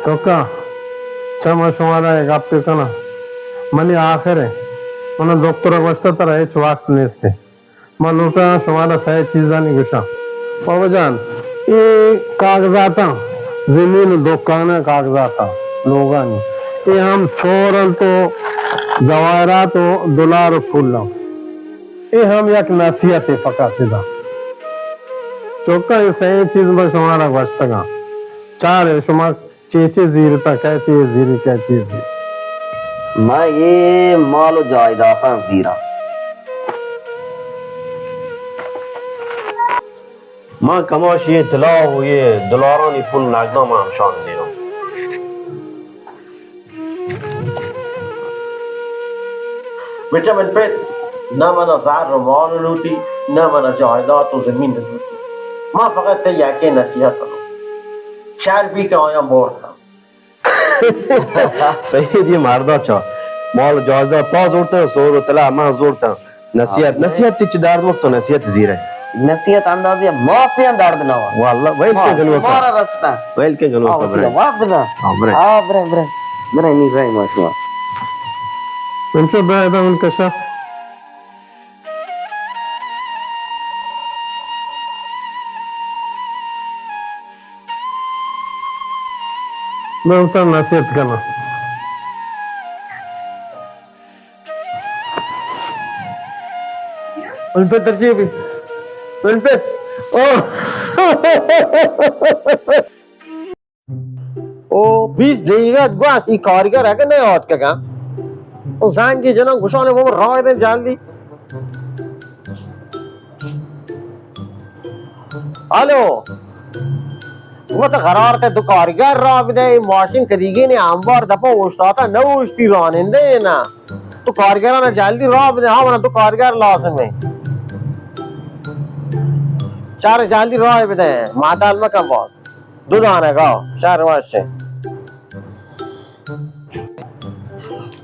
Toka, chama shumara ek apte kana. Mani आखिर mana doktora başlatara hiç vakt neyse. Manuta shumara सही चीज़ा नहीं गुशा. बाबाजान, ये कागजाता, जमीन दुकान कागजाता, लोगा नहीं. ये हम सोरल तो जवाहरात तो डॉलर फूला. ये हम एक नसीहत है पका सीधा. चौका ये सही चीज में शुमारा बचता चार है शुमार चेचे जीरता क्या चीज जीरी क्या चीज मैं ये मालो जायदाद जीरा ما کماش یه طلا و یه دلارانی پول نقدام هم شان زیرم بیچه من پیت نه من از زر و مال لوٹی نه من از جایداد و زمین لوٹی ما فقط ته یکی نصیحت کنم شهر بی که آیم بردم سید ये मारदा चा मॉल जायजा तो जोड़ते हैं सोर तला मैं जोड़ता नसीहत ती दार वक्त तो नसीहत जीरा नसीहत अंदाज़े मौसियां दर्द ना हो والله ويل के गनो हमारा रास्ता ويل के गनो तो बरे वाह बना बरे बरे नहीं रही माशा उनसे बेहतर उनका शख मैं उनसे नसीहत करना उन पे तरजीह भी उन पे ओ बीस देगा बस ई कारीगर है कि नहीं औत का ओ जान के जना घुसाने वो राय दे जल्दी हेलो वो तो करार के तो कारीगर रहा भी नहीं मशीन खरीदी ने आंबार दफा उस्ताता न उस्ती रानिंदे ना तो कारीगर ने जल्दी रहा भी हाँ वरना तो कारीगर लाज़िम है चार जल्दी रहा भी नहीं माताल में कब बहुत दूध आने का चार वास्ते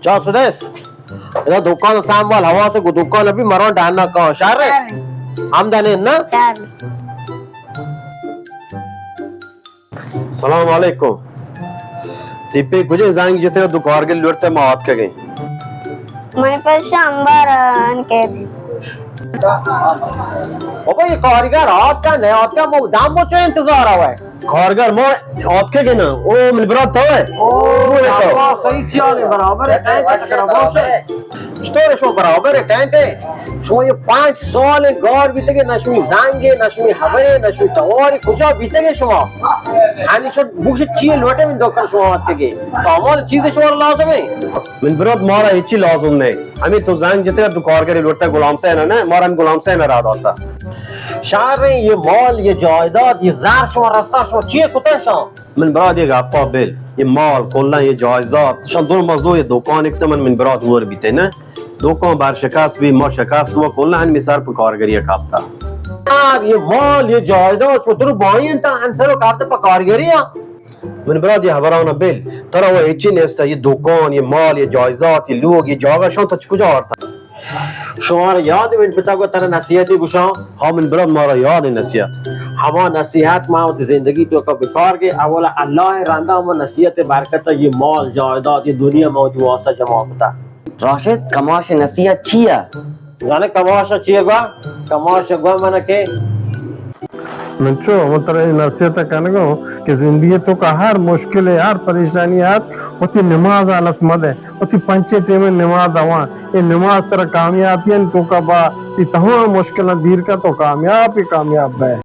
चल सुदेश इधर दुकान सांभाल हवा से दुकान अभी मरो डालना कहो शार रे आमदनी ना सलाम वालेकुम तिपे गुजे जाएंगे जिते दुकान के लुटते मावत के गई मेरे पास अंबार अनके ओ भाई कारीगर आप क्या नहीं आप क्या दाम बहुत इंतजार हुआ है कारीगर मो औत के गई ना ओ मिल बरा तो है ओ सही चाल है बराबर है स्टोर शो बराबर है टेंट है शो ये 5 साल गौर बीतेगे नशमी जाएंगे नशमी हवे नशमी तवारी कुछ बीतेगे शो आणि शो बुक से चीज लोटे में दोकर शो आते के सामान चीज शो लाजम है मिल बरा मारा इची लाजुम नहीं हमें तो जाएंगे जिते दुकान के लुटते गुलाम से ना मारा गुलाम से ना रहा था शहर में ये मॉल ये जायदाद ये जार शो रास्ता शो चीज कुत्ते शो من بعد يقع بيل يمال كلها يجايزات شان دور مزو دوكان اكتمن من براد ور بيتنا دوكان بار شکاس بھی مر شکاس و كلها هن مسار په کارګری کاپتا ये मॉल ये जायदाद शो तो बाई انت انسرو कापते په کارګری من بعد يهبرانا بيل ترى هو هيك نستا ये दुकान ये माल ये जायزات ये लोग ये جاگا شان تو کجا آرتا شمار یاد من پتا کو تر نصیحتی گوشا ها من براد مارا یاد نصیحت हवा नसीहत माँ जिंदगी तो कब बेकार के अवला अल्लाह रांदा में नसीहत बरकत ये मॉल जायदाद ये दुनिया में जो वास्ता जमा होता राशिद कमाश नसीहत छिया जाने कमाश चाहिएगा कमाश गवा मन के मंचो मतलब ये नसीहत करने को कि जिंदगी तो का हर मुश्किल है हर परेशानी है उसी नमाज आलस मद है उसी पंचे टेम नमाज आवा ये नमाज तरह कामयाबी तो का बा ये तमाम मुश्किल दीर का तो कामयाब ही कामयाब है